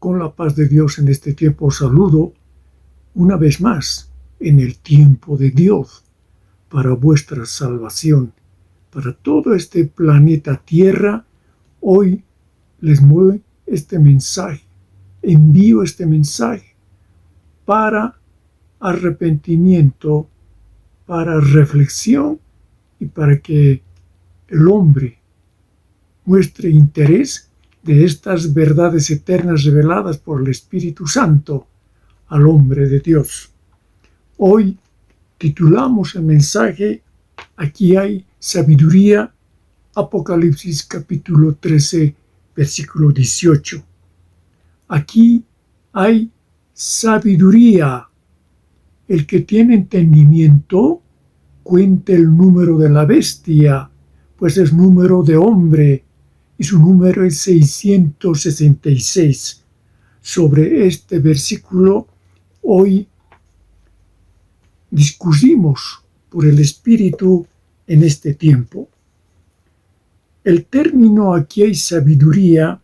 Con la paz de Dios en este tiempo os saludo una vez más en el tiempo de Dios para vuestra salvación, para todo este planeta Tierra. Hoy les muevo este mensaje, envío este mensaje para arrepentimiento, para reflexión y para que el hombre muestre interés de estas verdades eternas reveladas por el Espíritu Santo al hombre de Dios. Hoy titulamos el mensaje Aquí hay sabiduría, Apocalipsis capítulo 13, versículo 18. Aquí hay sabiduría. El que tiene entendimiento, cuente el número de la bestia, pues es número de hombre, y su número es 666. Sobre este versículo hoy discutimos por el Espíritu en este tiempo. El término aquí hay sabiduría,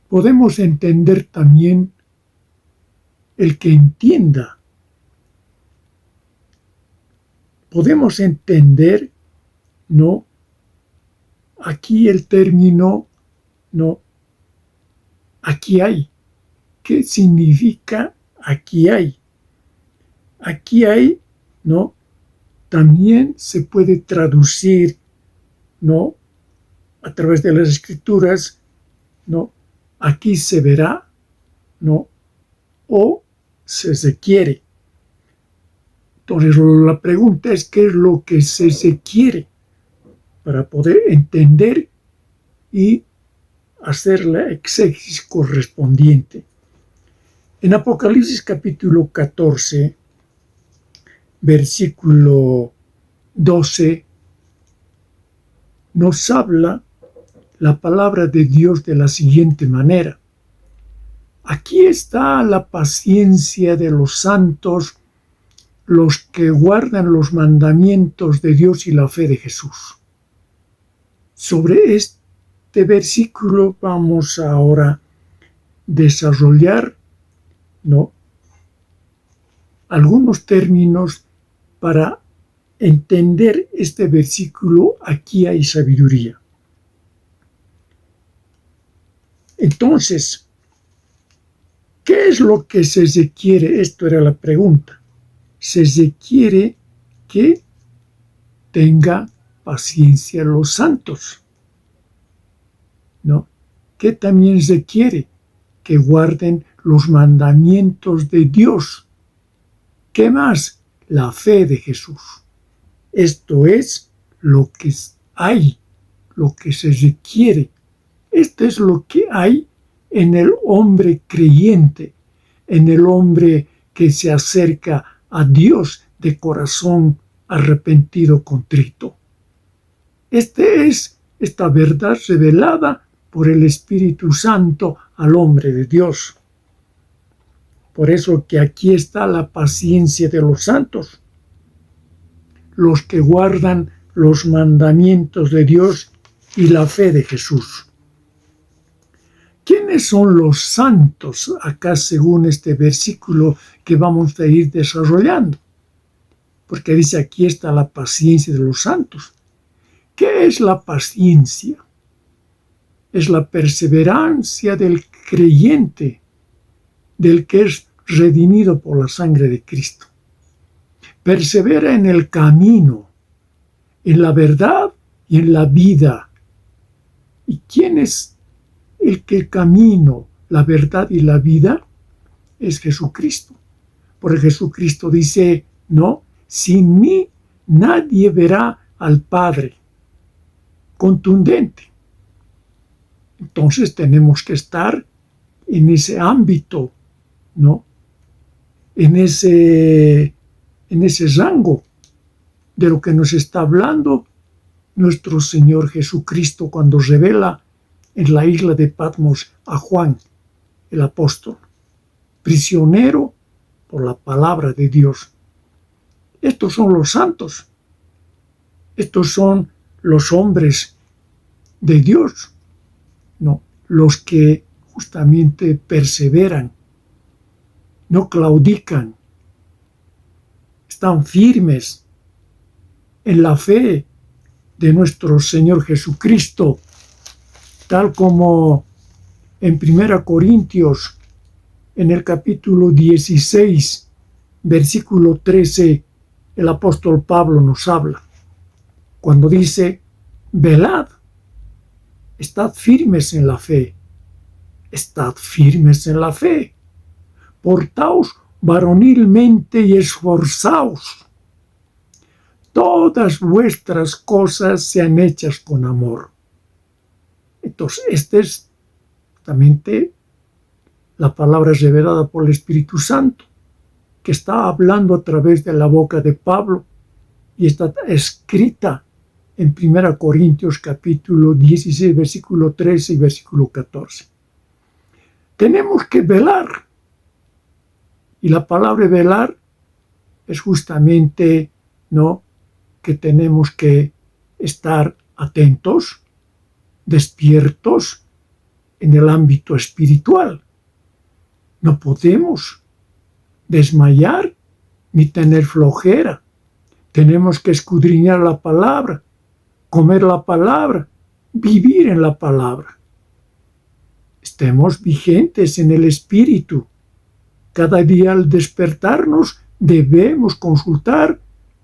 podemos entender también el que entienda. Podemos entender, no, aquí el término, no, aquí hay. ¿Qué significa aquí hay? Aquí hay, no, también se puede traducir, no, a través de las escrituras, no, aquí se verá, no, o se requiere. Entonces la pregunta es ¿qué es lo que se requiere para poder entender y hacer la exégesis correspondiente? En Apocalipsis capítulo 14, versículo 12, nos habla la palabra de Dios de la siguiente manera. Aquí está la paciencia de los santos, los que guardan los mandamientos de Dios y la fe de Jesús. Sobre este versículo vamos ahora a desarrollar, ¿no?, algunos términos para entender este versículo. Aquí hay sabiduría. Entonces, ¿qué es lo que se requiere? Esto era la pregunta. Se requiere que tenga paciencia los santos, ¿no? Que también requiere que guarden los mandamientos de Dios. ¿Qué más? La fe de Jesús. Esto es lo que hay, lo que se requiere. Esto es lo que hay en el hombre creyente, en el hombre que se acerca a Dios de corazón arrepentido, contrito. Esta verdad revelada por el Espíritu Santo al hombre de Dios. Por eso que aquí está la paciencia de los santos, los que guardan los mandamientos de Dios y la fe de Jesús. ¿Quiénes son los santos acá según este versículo que vamos a ir desarrollando? Porque dice aquí está la paciencia de los santos. ¿Qué es la paciencia? Es la perseverancia del creyente, del que es redimido por la sangre de Cristo. Persevera en el camino, en la verdad y en la vida. ¿Y quién es el camino, la verdad y la vida? Es Jesucristo. Porque Jesucristo dice, no, sin mí nadie verá al Padre. Contundente. Entonces tenemos que estar en ese ámbito, ¿no? En ese rango de lo que nos está hablando nuestro Señor Jesucristo cuando revela en la isla de Patmos a Juan, el apóstol, prisionero por la palabra de Dios. Estos son los santos. Estos son los hombres de Dios, ¿no? Los que justamente perseveran, no claudican, están firmes en la fe de nuestro Señor Jesucristo, tal como en 1 Corintios, en el capítulo 16, versículo 13, el apóstol Pablo nos habla, cuando dice: velad, estad firmes en la fe, estad firmes en la fe, portaos varonilmente y esforzaos. Todas vuestras cosas sean hechas con amor. Entonces, esta es justamente la palabra revelada por el Espíritu Santo, que está hablando a través de la boca de Pablo y está escrita en 1 Corintios capítulo 16, versículo 13 y versículo 14. Tenemos que velar. Y la palabra velar es justamente, ¿no?, que tenemos que estar atentos, despiertos en el ámbito espiritual. No podemos desmayar ni tener flojera. Tenemos que escudriñar la palabra, comer la palabra, vivir en la palabra. Estemos vigentes en el espíritu. Cada día al despertarnos debemos consultar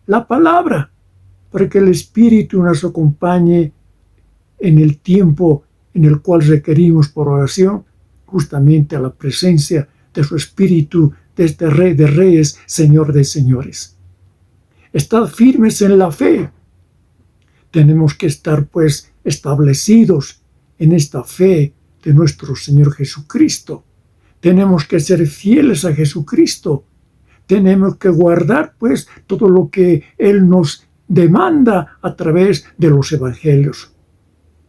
la palabra para que el Espíritu nos acompañe en el tiempo en el cual requerimos por oración justamente a la presencia de su Espíritu, de este Rey de Reyes, Señor de Señores. Estad firmes en la fe. Tenemos que estar pues establecidos en esta fe de nuestro Señor Jesucristo. Tenemos que ser fieles a Jesucristo. Tenemos que guardar pues todo lo que Él nos demanda a través de los evangelios.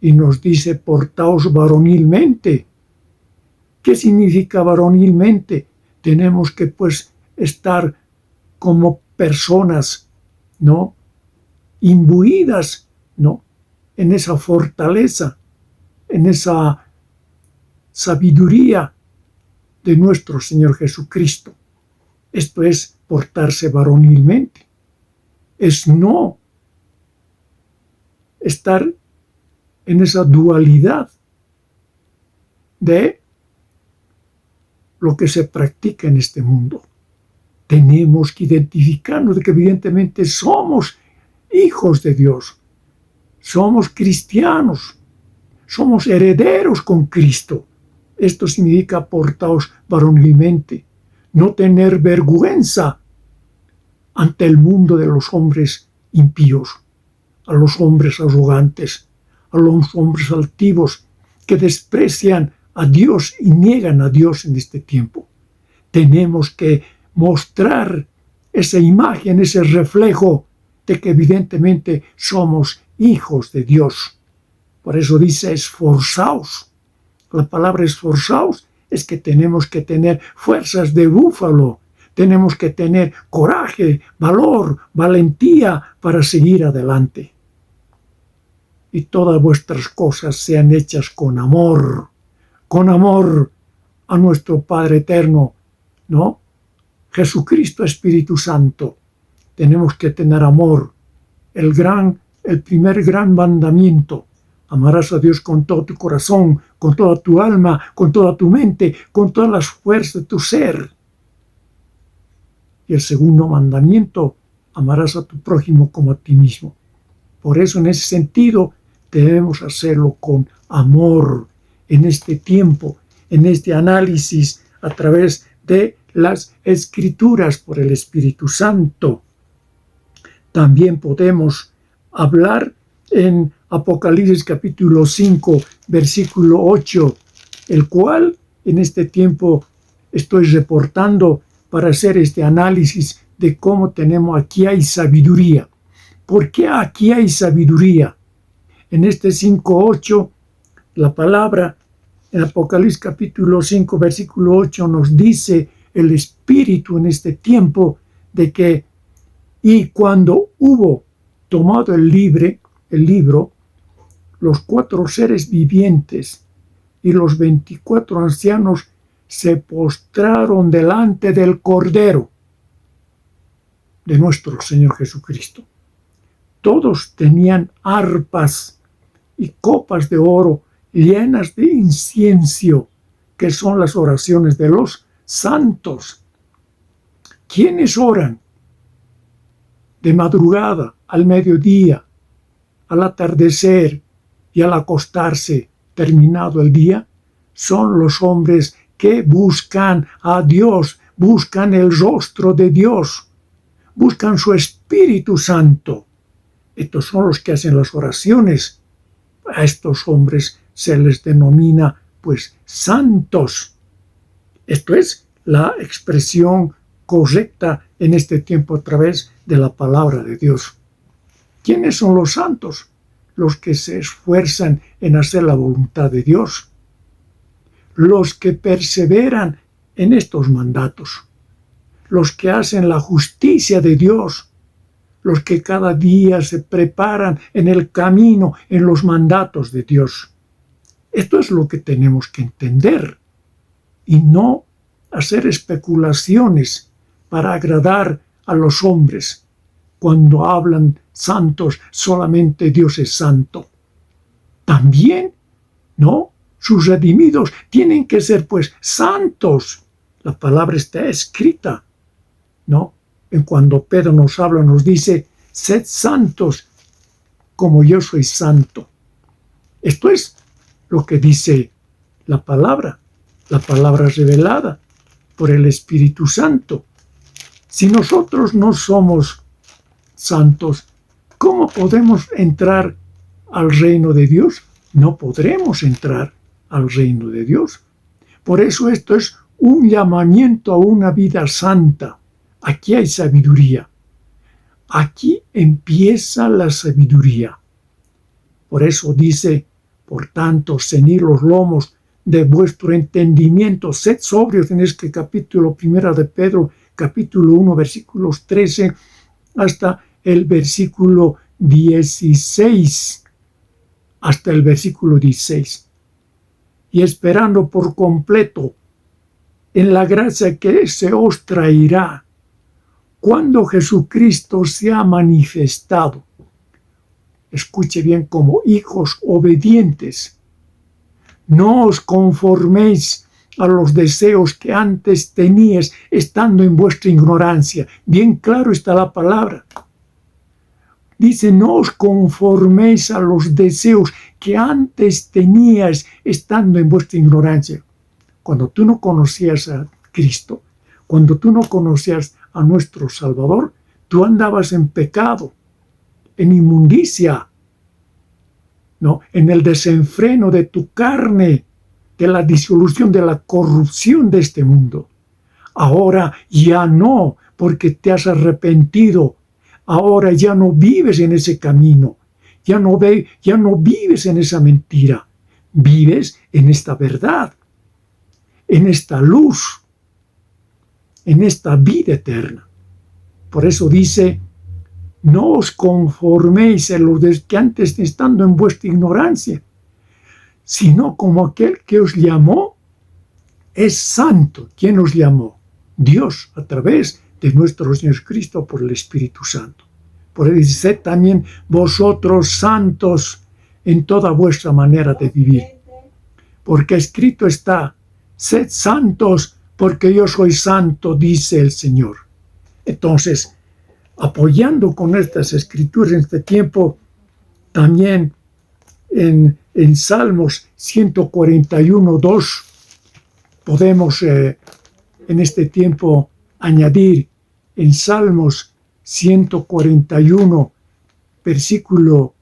Y nos dice: portaos varonilmente. ¿Qué significa varonilmente? Tenemos que pues estar como personas, ¿no?, imbuidas, ¿no?, en esa fortaleza, en esa sabiduría de nuestro Señor Jesucristo. Esto es portarse varonilmente. Es no estar en esa dualidad de lo que se practica en este mundo. Tenemos que identificarnos de que evidentemente somos hijos de Dios, somos cristianos, somos herederos con Cristo. Esto significa portaos varonilmente, no tener vergüenza ante el mundo de los hombres impíos, a los hombres arrogantes, a los hombres altivos que desprecian a Dios y niegan a Dios en este tiempo. Tenemos que mostrar esa imagen, ese reflejo de que evidentemente somos hijos de Dios. Por eso dice: esforzaos. La palabra esforzaos es que tenemos que tener fuerzas de búfalo, tenemos que tener coraje, valor, valentía para seguir adelante. Y todas vuestras cosas sean hechas con amor a nuestro Padre eterno, ¿no?, Jesucristo, Espíritu Santo. Tenemos que tener amor, el primer gran mandamiento. Amarás a Dios con todo tu corazón, con toda tu alma, con toda tu mente, con todas las fuerzas de tu ser. Y el segundo mandamiento: amarás a tu prójimo como a ti mismo. Por eso, en ese sentido, debemos hacerlo con amor en este tiempo, en este análisis a través de las Escrituras por el Espíritu Santo. También podemos hablar en Apocalipsis capítulo 5, versículo 8, el cual en este tiempo estoy reportando para hacer este análisis de cómo tenemos aquí hay sabiduría. ¿Por qué aquí hay sabiduría? En este 5:8, la palabra en Apocalipsis capítulo 5, versículo 8 nos dice el Espíritu en este tiempo de que: y cuando hubo tomado el libro, los 4 seres vivientes y los 24 ancianos se postraron delante del Cordero de nuestro Señor Jesucristo. Todos tenían arpas y copas de oro llenas de incienso, que son las oraciones de los santos. ¿Quiénes oran? De madrugada, al mediodía, al atardecer y al acostarse, terminado el día, son los hombres que buscan a Dios, buscan el rostro de Dios, buscan su Espíritu Santo. Estos son los que hacen las oraciones. A estos hombres se les denomina, pues, santos. Esto es la expresión correcta en este tiempo a través de la palabra de Dios. ¿Quiénes son los santos? Los que se esfuerzan en hacer la voluntad de Dios. Los que perseveran en estos mandatos. Los que hacen la justicia de Dios. Los que cada día se preparan en el camino, en los mandatos de Dios. Esto es lo que tenemos que entender y no hacer especulaciones para agradar a los hombres. Cuando hablan santos, solamente Dios es santo. También, ¿no? Sus redimidos tienen que ser, pues, santos. La palabra está escrita, ¿no? En cuando Pedro nos habla, nos dice, sed santos como yo soy santo. Esto es lo que dice la palabra revelada por el Espíritu Santo. Si nosotros no somos santos, ¿cómo podemos entrar al reino de Dios? No podremos entrar al reino de Dios. Por eso esto es un llamamiento a una vida santa. Aquí hay sabiduría. Aquí empieza la sabiduría. Por eso dice, por tanto, ceñid los lomos de vuestro entendimiento, sed sobrios, en este capítulo 1 de Pedro, capítulo 1, versículos 13 hasta el versículo 16, hasta el versículo 16. Y esperando por completo en la gracia que se os traerá cuando Jesucristo se ha manifestado. Escuche bien, como hijos obedientes. No os conforméis a los deseos que antes teníais estando en vuestra ignorancia. Bien claro está la palabra. Dice, no os conforméis a los deseos que antes teníais estando en vuestra ignorancia. Cuando tú no conocías a Cristo, cuando tú no conocías a nuestro Salvador, tú andabas en pecado, en inmundicia, ¿no? En el desenfreno de tu carne, de la disolución, de la corrupción de este mundo. Ahora ya no, porque te has arrepentido. Ahora ya no vives en ese camino. Ya no vives en esa mentira. Vives en esta verdad, en esta luz, en esta vida eterna. Por eso dice, no os conforméis a los que antes estando en vuestra ignorancia, sino como aquel que os llamó es santo. ¿Quién os llamó? Dios, a través de nuestro Señor Cristo por el Espíritu Santo. Por eso dice, sed también vosotros santos en toda vuestra manera de vivir. Porque escrito está, sed santos porque yo soy santo, dice el Señor. Entonces, apoyando con estas escrituras en este tiempo, también en Salmos 141:2 podemos en este tiempo añadir en Salmos 141, versículo,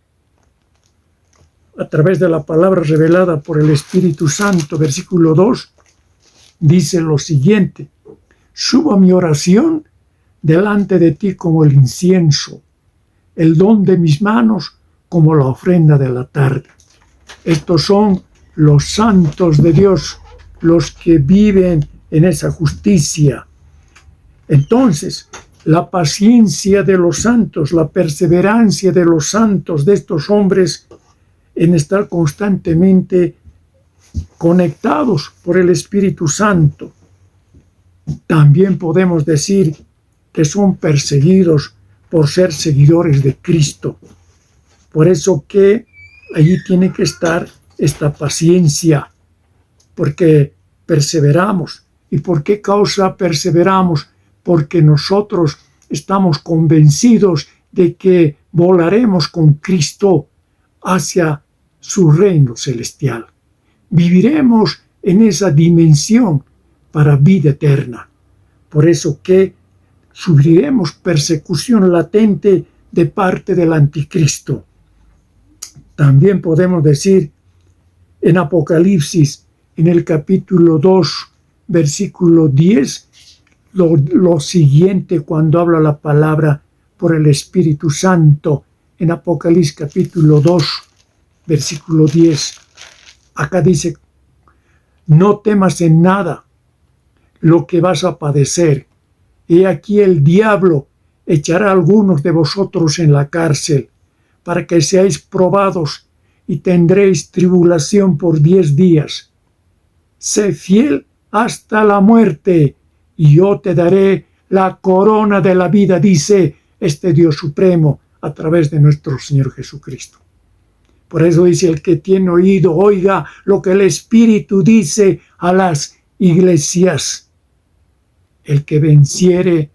a través de la palabra revelada por el Espíritu Santo, versículo 2, dice lo siguiente: subo mi oración delante de ti como el incienso, el don de mis manos como la ofrenda de la tarde. Estos son los santos de Dios, los que viven en esa justicia. Entonces, la paciencia de los santos, la perseverancia de los santos, de estos hombres, en estar constantemente conectados por el Espíritu Santo. También podemos decir que son perseguidos por ser seguidores de Cristo. Por eso que allí tiene que estar esta paciencia, porque perseveramos. ¿Y por qué causa perseveramos? Porque nosotros estamos convencidos de que volaremos con Cristo hacia su reino celestial. Viviremos en esa dimensión para vida eterna. Por eso que sufriremos persecución latente de parte del anticristo. También podemos decir en Apocalipsis, en el capítulo 2, versículo 10, lo siguiente cuando habla la palabra por el Espíritu Santo, en Apocalipsis capítulo 2, versículo 10. Acá dice, no temas en nada lo que vas a padecer. He aquí el diablo echará a algunos de vosotros en la cárcel, para que seáis probados y tendréis tribulación por 10 días. Sé fiel hasta la muerte, y yo te daré la corona de la vida, dice este Dios supremo a través de nuestro Señor Jesucristo. Por eso dice, el que tiene oído, oiga lo que el Espíritu dice a las iglesias. El que venciere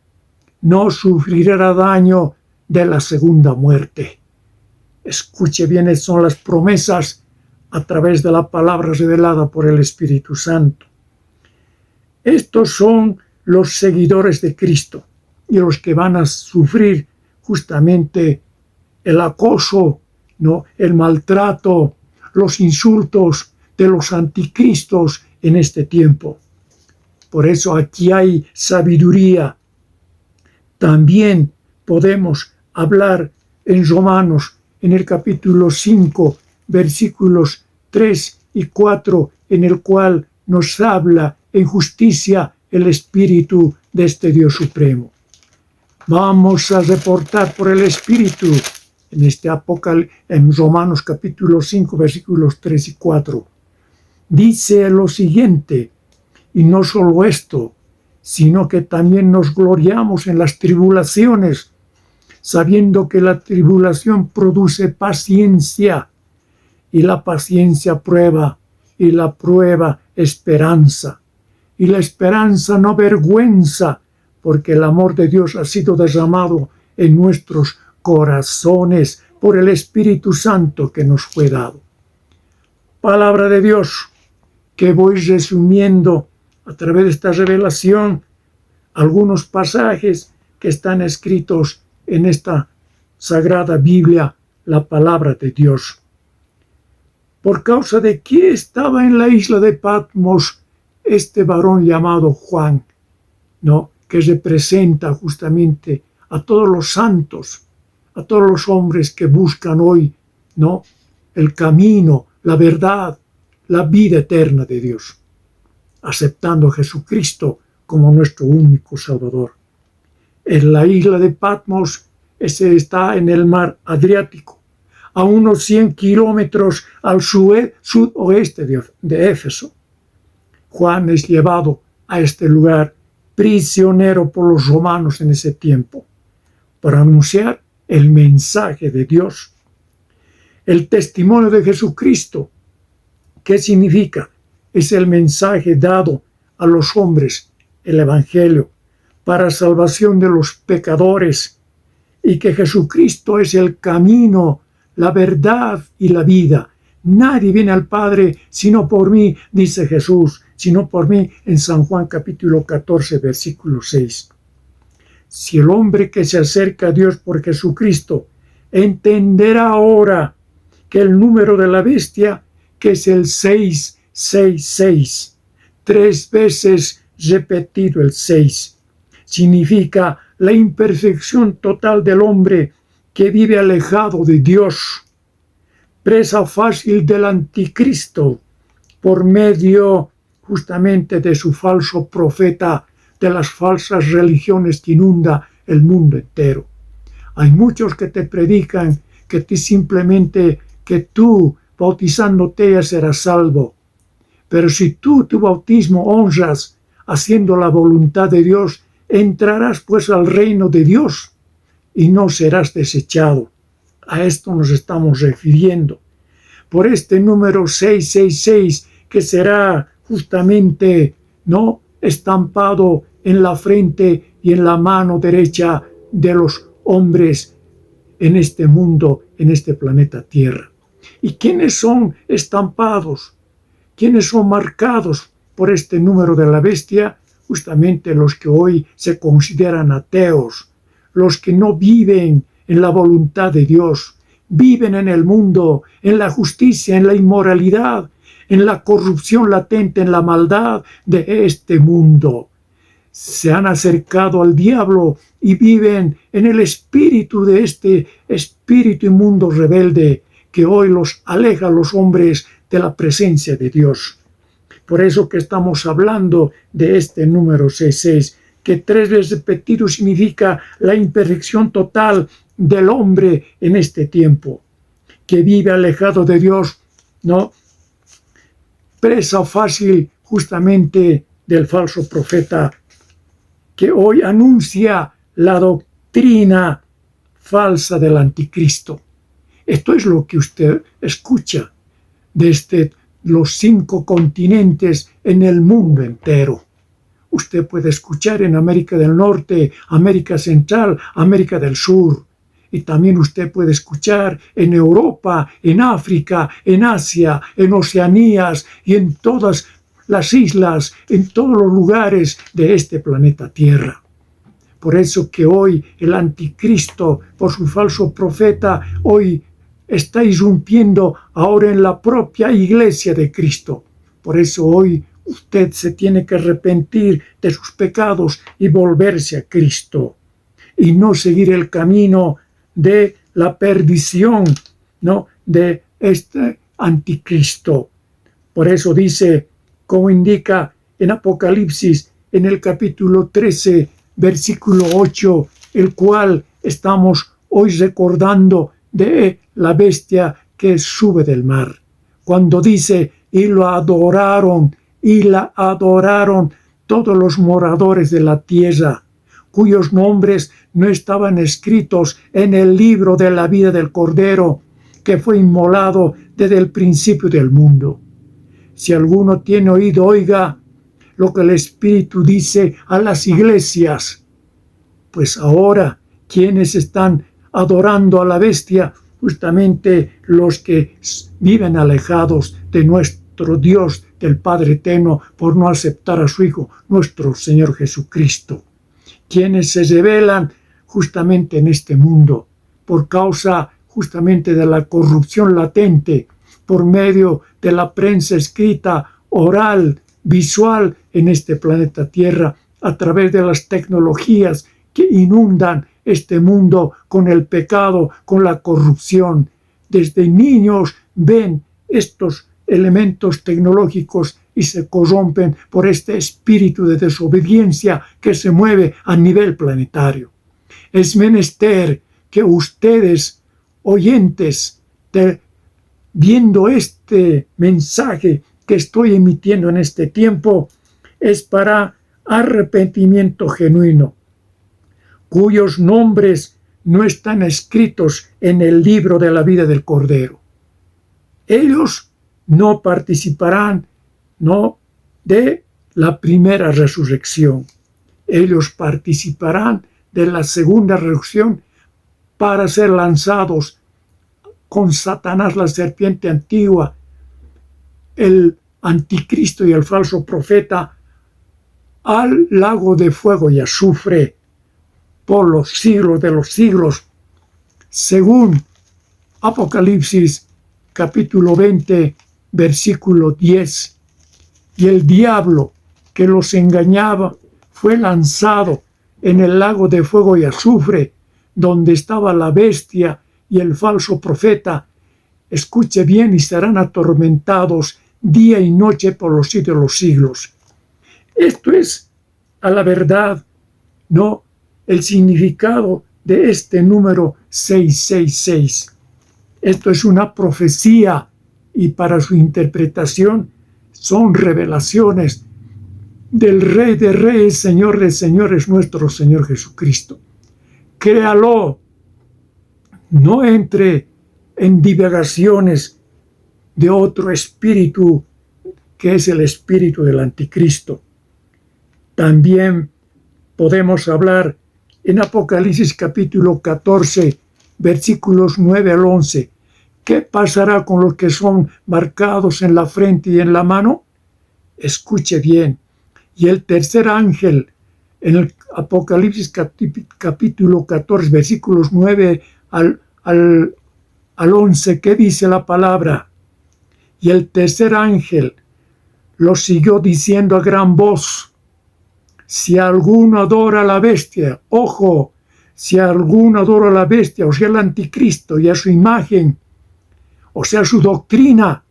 no sufrirá daño de la segunda muerte. Escuche bien, son las promesas a través de la palabra revelada por el Espíritu Santo. Estos son los seguidores de Cristo y los que van a sufrir justamente el acoso, ¿no?, el maltrato, los insultos de los anticristos en este tiempo. Por eso aquí hay sabiduría. También podemos hablar en Romanos, en el capítulo 5, versículos 3 y 4, en el cual nos habla en justicia el Espíritu de este Dios Supremo. Vamos a reportar por el Espíritu en Romanos capítulo 5, versículos 3 y 4. Dice lo siguiente, y no solo esto, sino que también nos gloriamos en las tribulaciones, sabiendo que la tribulación produce paciencia, y la paciencia prueba, y la prueba esperanza. Y la esperanza no avergüenza, porque el amor de Dios ha sido derramado en nuestros corazones por el Espíritu Santo que nos fue dado. Palabra de Dios, que voy resumiendo a través de esta revelación algunos pasajes que están escritos en esta sagrada Biblia, la palabra de Dios. Por causa de que estaba en la isla de Patmos este varón llamado Juan, ¿no?, que representa justamente a todos los santos, a todos los hombres que buscan hoy, ¿no?, el camino, la verdad, la vida eterna de Dios, aceptando a Jesucristo como nuestro único Salvador. En la isla de Patmos, ese está en el mar Adriático, a unos 100 kilómetros al sudoeste de Éfeso. Juan es llevado a este lugar prisionero por los romanos en ese tiempo para anunciar el mensaje de Dios. El testimonio de Jesucristo, ¿qué significa? Es el mensaje dado a los hombres, el Evangelio, para salvación de los pecadores, y que Jesucristo es el camino, la verdad y la vida. Nadie viene al Padre sino por mí, dice Jesús, sino por mí en San Juan capítulo 14, versículo 6. Si el hombre que se acerca a Dios por Jesucristo entenderá ahora que el número de la bestia, que es el 666, 3 veces repetido el 6, significa la imperfección total del hombre que vive alejado de Dios, presa fácil del anticristo por medio justamente de su falso profeta, de las falsas religiones que inunda el mundo entero. Hay muchos que te predican que tú bautizándote ya serás salvo. Pero si tú tu bautismo honras haciendo la voluntad de Dios, entrarás pues al reino de Dios y no serás desechado. A esto nos estamos refiriendo. Por este número 666, que será justamente estampado en la frente y en la mano derecha de los hombres en este mundo, en este planeta Tierra. ¿Y quiénes son estampados? ¿Quiénes son marcados por este número de la bestia? Justamente los que hoy se consideran ateos, los que no viven en la voluntad de Dios, viven en el mundo, en la justicia, en la inmoralidad, en la corrupción latente, en la maldad de este mundo. Se han acercado al diablo y viven en el espíritu de este espíritu inmundo rebelde que hoy los aleja a los hombres de la presencia de Dios. Por eso que estamos hablando de este número 66, que 3 veces repetido significa la imperfección total del hombre en este tiempo, que vive alejado de Dios, presa fácil justamente del falso profeta, que hoy anuncia la doctrina falsa del anticristo. Esto es lo que usted escucha desde los 5 continentes en el mundo entero. Usted puede escuchar en América del Norte, América Central, América del Sur. Y también usted puede escuchar en Europa, en África, en Asia, en Oceanías y en todas las islas, en todos los lugares de este planeta Tierra. Por eso que hoy el anticristo, por su falso profeta, hoy está irrumpiendo ahora en la propia iglesia de Cristo. Por eso hoy usted se tiene que arrepentir de sus pecados y volverse a Cristo y no seguir el camino de la perdición, de este anticristo. Por eso dice, como indica en Apocalipsis, en el capítulo 13, versículo 8, el cual estamos hoy recordando de la bestia que sube del mar. Cuando dice, y la adoraron todos los moradores de la tierra, cuyos nombres no estaban escritos en el libro de la vida del Cordero, que fue inmolado desde el principio del mundo. Si alguno tiene oído, oiga lo que el Espíritu dice a las iglesias. Pues ahora, ¿quiénes están adorando a la bestia? Justamente los que viven alejados de nuestro Dios, del Padre Eterno, por no aceptar a su Hijo, nuestro Señor Jesucristo. Quienes se rebelan justamente en este mundo, por causa justamente de la corrupción latente, por medio de la prensa escrita, oral, visual en este planeta Tierra, a través de las tecnologías que inundan este mundo con el pecado, con la corrupción. Desde niños ven estos elementos tecnológicos y se corrompen por este espíritu de desobediencia que se mueve a nivel planetario. Es menester que ustedes, oyentes, viendo este mensaje que estoy emitiendo en este tiempo, es para arrepentimiento genuino, cuyos nombres no están escritos en el libro de la vida del Cordero. Ellos no participarán de la primera resurrección. Ellos participarán de la segunda resurrección para ser lanzados con Satanás, la serpiente antigua, el anticristo y el falso profeta, al lago de fuego y azufre por los siglos de los siglos, según Apocalipsis capítulo 20, versículo 10. Y el diablo que los engañaba fue lanzado en el lago de fuego y azufre, donde estaba la bestia y el falso profeta. Escuche bien, y serán atormentados día y noche por los siglos de los siglos. Esto es, a la verdad, el significado de este número 666. Esto es una profecía, y para su interpretación son revelaciones del Rey de Reyes, Señor de Señores, nuestro Señor Jesucristo. Créalo, no entre en divagaciones de otro espíritu que es el espíritu del anticristo. También podemos hablar en Apocalipsis capítulo 14, versículos 9 al 11. ¿Qué pasará con los que son marcados en la frente y en la mano? Escuche bien. Y el tercer ángel, en el Apocalipsis capítulo 14, versículos 9 al 11, ¿qué dice la palabra? Y el tercer ángel lo siguió diciendo a gran voz: si alguno adora a la bestia, ojo, si alguno adora a la bestia, o sea, al anticristo y a su imagen, o sea, su doctrina,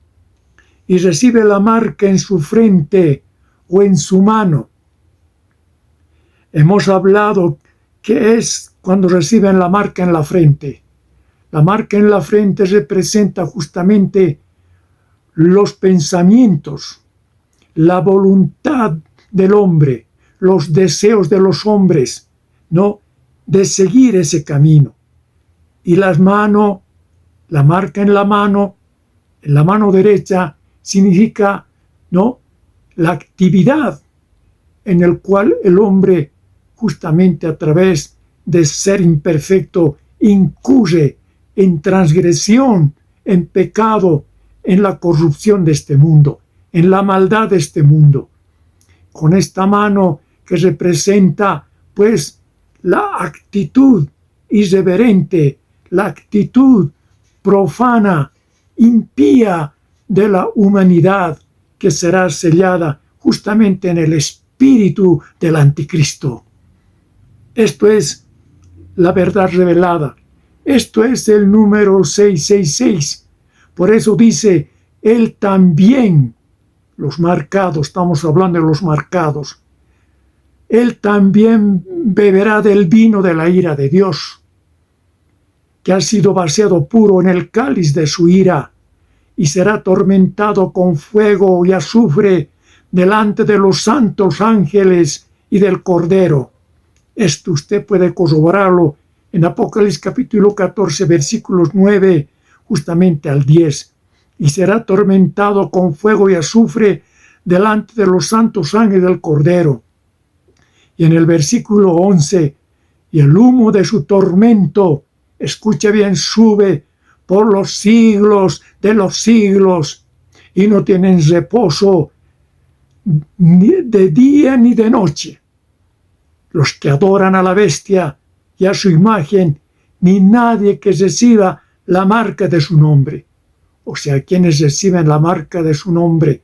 y recibe la marca en su frente o en su mano. Hemos hablado que es cuando reciben la marca en la frente. La marca en la frente representa justamente los pensamientos, la voluntad del hombre, los deseos de los hombres, ¿no?, de seguir ese camino. Y las manos, la marca en la mano derecha, significa, ¿no?, la actividad en el cual el hombre, justamente a través de ser imperfecto, incurre en transgresión, en pecado, en la corrupción de este mundo, en la maldad de este mundo. Con esta mano que representa, pues, la actitud irreverente, la actitud profana, impía de la humanidad, que será sellada justamente en el espíritu del anticristo. Esto es la verdad revelada. Esto es el número 666. Por eso dice, él también, los marcados, estamos hablando de los marcados, él también beberá del vino de la ira de Dios, que ha sido vaciado puro en el cáliz de su ira, y será atormentado con fuego y azufre delante de los santos ángeles y del Cordero. Esto usted puede corroborarlo en Apocalipsis capítulo 14, versículos 9, justamente al 10. Y será atormentado con fuego y azufre delante de los santos ángeles del Cordero. Y en el versículo 11, y el humo de su tormento, escuche bien, sube por los siglos de los siglos, y no tienen reposo ni de día ni de noche los que adoran a la bestia y a su imagen, ni nadie que reciba la marca de su nombre. O sea, quienes reciben la marca de su nombre,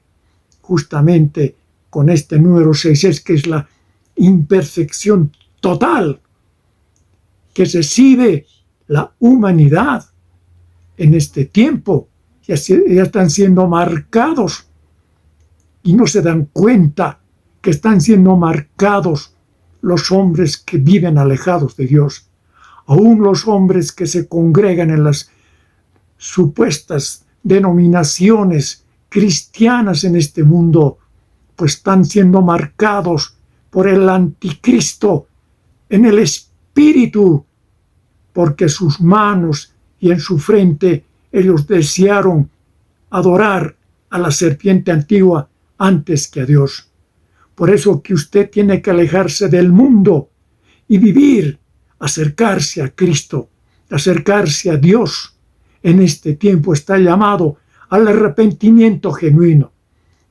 justamente con este número 6, que es la imperfección total que recibe la humanidad en este tiempo, ya están siendo marcados y no se dan cuenta que están siendo marcados los hombres que viven alejados de Dios, aún los hombres que se congregan en las supuestas denominaciones cristianas en este mundo, pues están siendo marcados por el anticristo en el espíritu, porque sus manos y en su frente ellos desearon adorar a la serpiente antigua antes que a Dios. Por eso que usted tiene que alejarse del mundo y vivir, acercarse a Cristo, acercarse a Dios. En este tiempo está llamado al arrepentimiento genuino.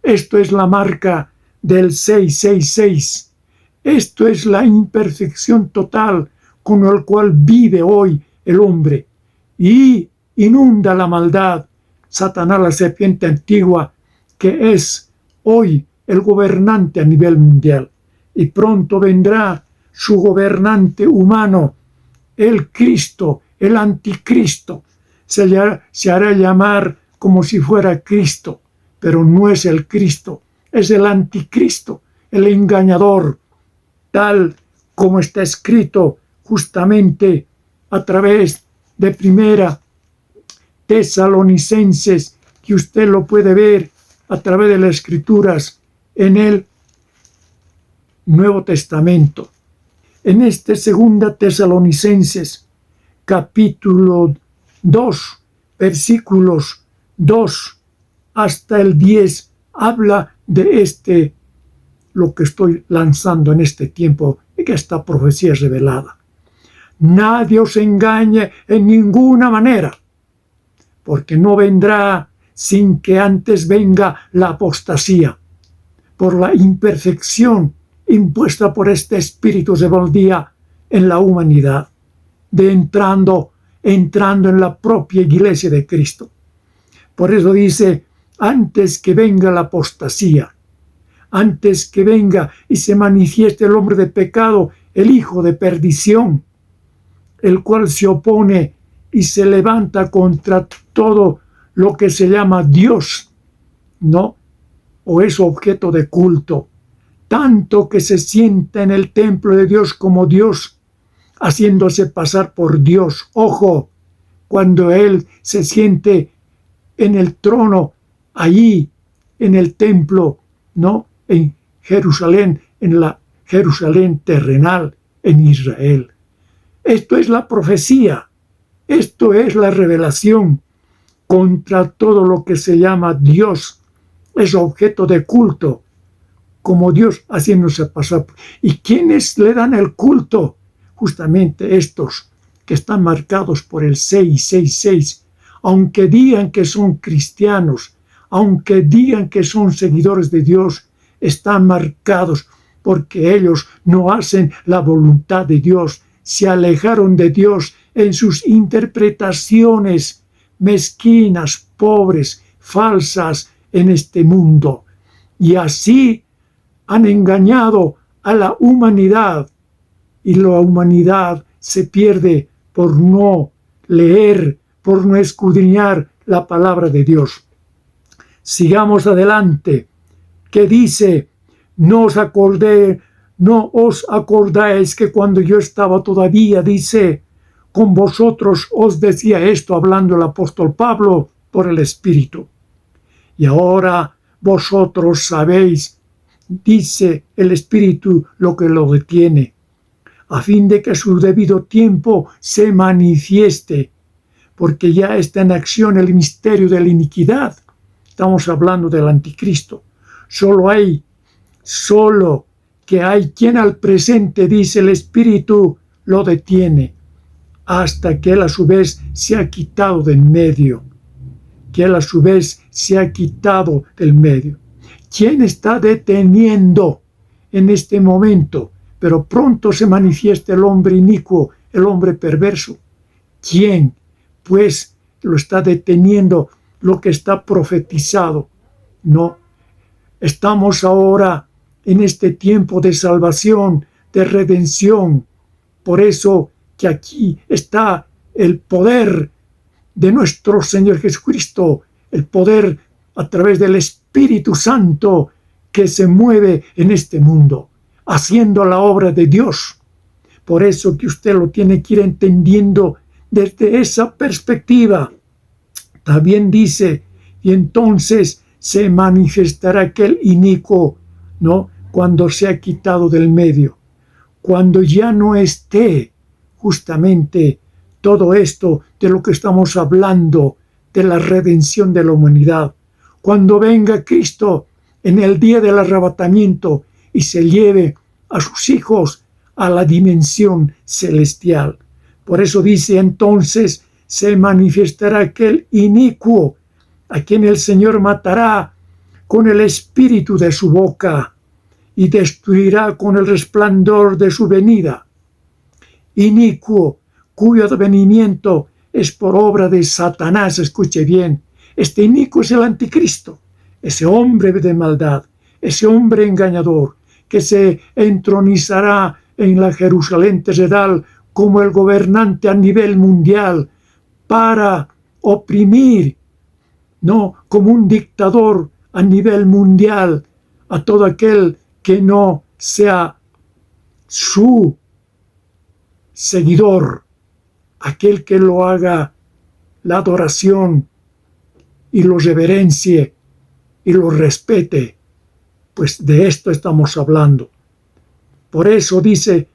Esto es la marca del 666. Esto es la imperfección total con el cual vive hoy el hombre y inunda la maldad. Satanás, la serpiente antigua, que es hoy el gobernante a nivel mundial, y pronto vendrá su gobernante humano, el Cristo, el anticristo. Se hará llamar como si fuera Cristo, pero no es el Cristo, es el anticristo, el engañador, tal como está escrito justamente a través de Primera Tesalonicenses, que usted lo puede ver a través de las Escrituras en el Nuevo Testamento. En este 2 Tesalonicenses, capítulo 2, versículos 2 hasta el 10, habla de lo que estoy lanzando en este tiempo, y que esta profecía es revelada. Nadie os engañe en ninguna manera, porque no vendrá sin que antes venga la apostasía, por la imperfección impuesta por este espíritu de rebeldía en la humanidad, entrando en la propia iglesia de Cristo. Por eso dice, antes que venga la apostasía, antes que venga y se manifieste el hombre de pecado, el hijo de perdición, el cual se opone y se levanta contra todo lo que se llama Dios, ¿no? O es objeto de culto, tanto que se sienta en el templo de Dios como Dios, haciéndose pasar por Dios. Ojo, cuando Él se siente en el trono, allí en el templo, ¿no? En Jerusalén, en la Jerusalén terrenal, en Israel. Esto es la profecía, esto es la revelación contra todo lo que se llama Dios, es objeto de culto, como Dios haciéndose pasar. ¿Y quiénes le dan el culto? Justamente estos que están marcados por el 666, aunque digan que son cristianos, aunque digan que son seguidores de Dios, están marcados porque ellos no hacen la voluntad de Dios, se alejaron de Dios en sus interpretaciones mezquinas, pobres, falsas en este mundo. Y así han engañado a la humanidad, y la humanidad se pierde por no leer, por no escudriñar la palabra de Dios. Sigamos adelante, que dice, no os acordáis que cuando yo estaba todavía, dice, con vosotros os decía esto, hablando el apóstol Pablo por el Espíritu. Y ahora vosotros sabéis, dice el Espíritu, lo que lo detiene, a fin de que a su debido tiempo se manifieste, porque ya está en acción el misterio de la iniquidad. Estamos hablando del anticristo. Solo que hay quien al presente, dice el Espíritu, lo detiene, hasta que él a su vez se ha quitado del medio. Que él a su vez se ha quitado del medio. ¿Quién está deteniendo en este momento? Pero pronto se manifiesta el hombre inicuo, el hombre perverso. ¿Quién, pues, lo está deteniendo? Lo que está profetizado. No. Estamos ahora en este tiempo de salvación, de redención. Por eso que aquí está el poder de nuestro Señor Jesucristo, el poder a través del Espíritu Santo que se mueve en este mundo, haciendo la obra de Dios. Por eso que usted lo tiene que ir entendiendo desde esa perspectiva. También dice, y entonces se manifestará aquel inicuo, ¿no? Cuando se ha quitado del medio, cuando ya no esté justamente todo esto de lo que estamos hablando, de la redención de la humanidad, cuando venga Cristo en el día del arrebatamiento y se lleve a sus hijos a la dimensión celestial. Por eso dice, entonces se manifestará aquel inicuo, a quien el Señor matará con el espíritu de su boca y destruirá con el resplandor de su venida. Inicuo, cuyo advenimiento es por obra de Satanás. Escuche bien, este inicuo es el anticristo, ese hombre de maldad, ese hombre engañador, que se entronizará en la Jerusalén terrenal como el gobernante a nivel mundial para oprimir, no, como un dictador a nivel mundial a todo aquel que no sea su seguidor, aquel que lo haga la adoración y lo reverencie y lo respete. Pues de esto estamos hablando. Por eso dice,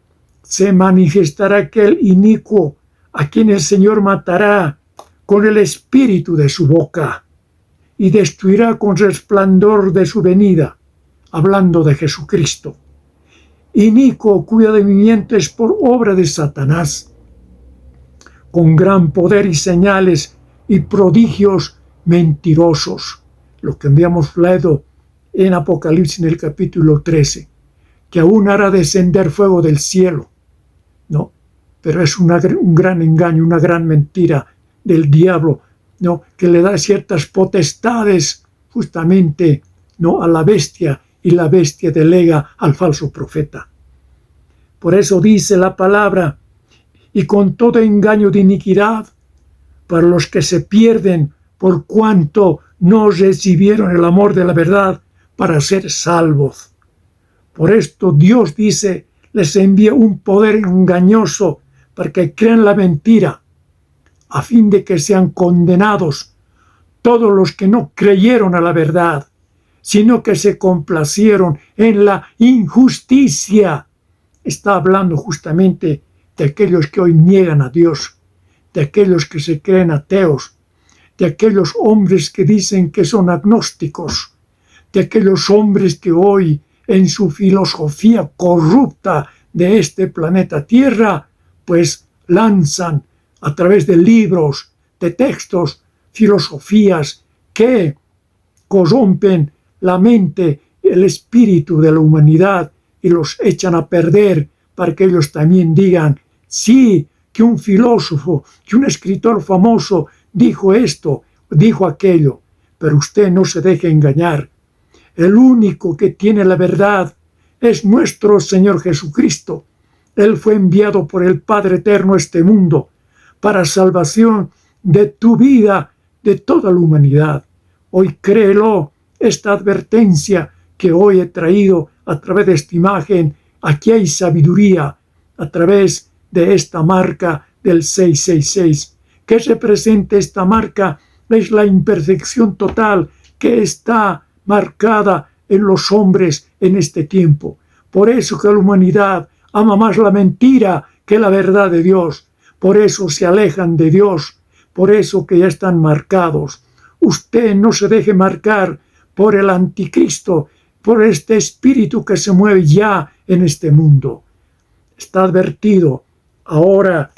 se manifestará aquel inicuo a quien el Señor matará con el espíritu de su boca y destruirá con resplandor de su venida, hablando de Jesucristo. Inicuo cuyo advenimiento es por obra de Satanás, con gran poder y señales y prodigios mentirosos, lo que habíamos leído en Apocalipsis en el capítulo 13, que aún hará descender fuego del cielo, ¿no? Pero es un gran engaño, una gran mentira del diablo, ¿no? Que le da ciertas potestades justamente, ¿no? A la bestia, y la bestia delega al falso profeta. Por eso dice la palabra, y con todo engaño de iniquidad, para los que se pierden por cuanto no recibieron el amor de la verdad para ser salvos. Por esto Dios dice, les envía un poder engañoso para que crean la mentira, a fin de que sean condenados todos los que no creyeron a la verdad, sino que se complacieron en la injusticia. Está hablando justamente de aquellos que hoy niegan a Dios, de aquellos que se creen ateos, de aquellos hombres que dicen que son agnósticos, de aquellos hombres que hoy en su filosofía corrupta de este planeta Tierra, pues lanzan a través de libros, de textos, filosofías que corrompen la mente, el espíritu de la humanidad y los echan a perder para que ellos también digan, sí, que un filósofo, que un escritor famoso dijo esto, dijo aquello, pero usted no se deje engañar. El único que tiene la verdad es nuestro Señor Jesucristo. Él fue enviado por el Padre Eterno a este mundo para salvación de tu vida, de toda la humanidad. Hoy créelo, esta advertencia que hoy he traído a través de esta imagen, aquí hay sabiduría a través de esta marca del 666. ¿Qué representa esta marca? Es la imperfección total que está marcada en los hombres en este tiempo. Por eso que la humanidad ama más la mentira que la verdad de Dios. Por eso se alejan de Dios. Por eso que ya están marcados. Usted no se deje marcar por el anticristo, por este espíritu que se mueve ya en este mundo. Está advertido. Ahora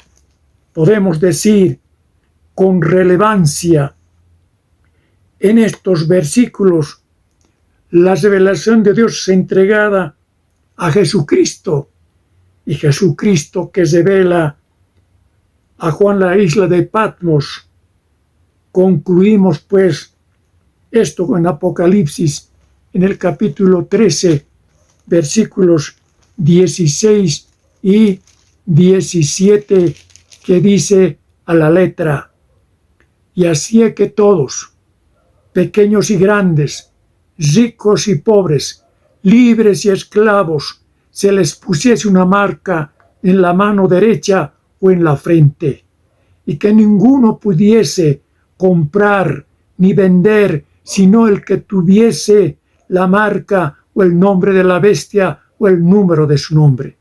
podemos decir con relevancia en estos versículos la revelación de Dios entregada a Jesucristo, y Jesucristo que revela a Juan la isla de Patmos. Concluimos pues esto en Apocalipsis en el capítulo 13, versículos 16 y 17, que dice a la letra, y hacía que todos, pequeños y grandes, ricos y pobres, libres y esclavos, se les pusiese una marca en la mano derecha o en la frente, y que ninguno pudiese comprar ni vender, sino el que tuviese la marca o el nombre de la bestia o el número de su nombre.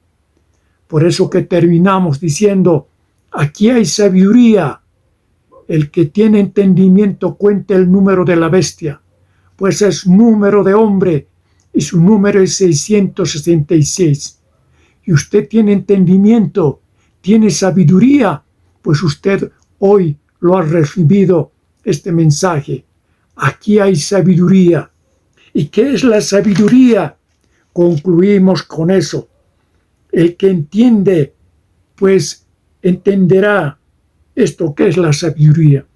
Por eso que terminamos diciendo, aquí hay sabiduría. El que tiene entendimiento cuente el número de la bestia, pues es número de hombre y su número es 666. Y usted tiene entendimiento, tiene sabiduría, pues usted hoy lo ha recibido este mensaje. Aquí hay sabiduría. ¿Y qué es la sabiduría? Concluimos con eso. El que entiende, pues entenderá esto que es la sabiduría.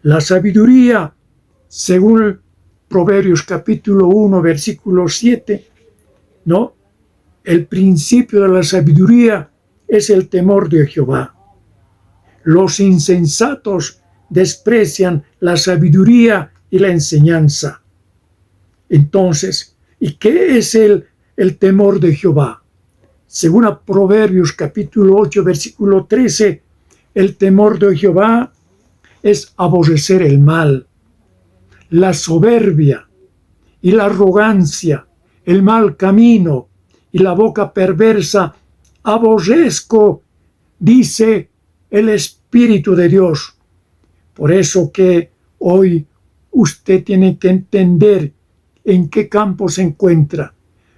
La sabiduría, según Proverbios capítulo 1, versículo 7, ¿no? El principio de la sabiduría es el temor de Jehová. Los insensatos desprecian la sabiduría y la enseñanza. Entonces, ¿y qué es el temor de Jehová? Según a Proverbios capítulo 8, versículo 13, el temor de Jehová es aborrecer el mal. la soberbia y la arrogancia, el mal camino y la boca perversa, aborrezco, dice el Espíritu de Dios. Por eso que hoy usted tiene que entender en qué campo se encuentra.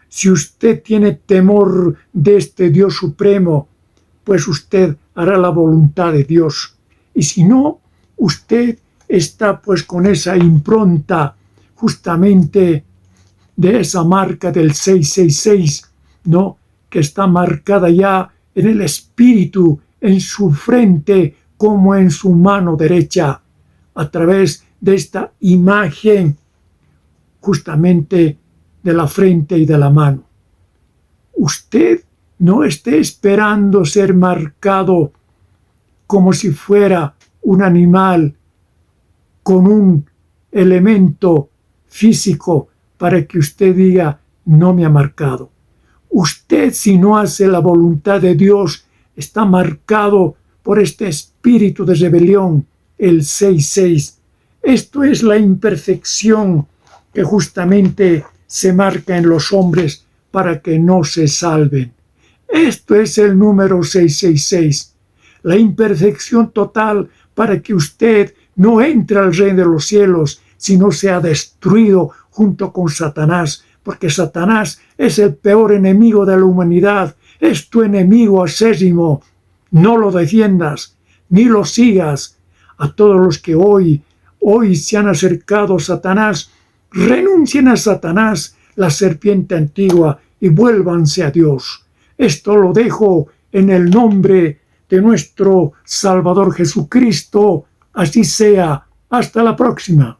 Si usted tiene temor de este Dios supremo, pues usted hará la voluntad de Dios. Y si no, usted está pues con esa impronta justamente de esa marca del 666, ¿no? Que está marcada ya en el espíritu, en su frente como en su mano derecha, a través de esta imagen justamente de la frente y de la mano. Usted no esté esperando ser marcado como si fuera un animal con un elemento físico para que usted diga, no me ha marcado. Usted, si no hace la voluntad de Dios, está marcado por este espíritu de rebelión, el 6-6. Esto es la imperfección que justamente se marca en los hombres para que no se salven. Esto es el número 666. La imperfección total para que usted no entre al reino de los cielos, sino sea destruido junto con Satanás, porque Satanás es el peor enemigo de la humanidad, es tu enemigo acérrimo. No lo defiendas, ni lo sigas. A todos los que hoy se han acercado a Satanás, renuncien a Satanás, la serpiente antigua, y vuélvanse a Dios. Esto lo dejo en el nombre de nuestro Salvador Jesucristo. Así sea. Hasta la próxima.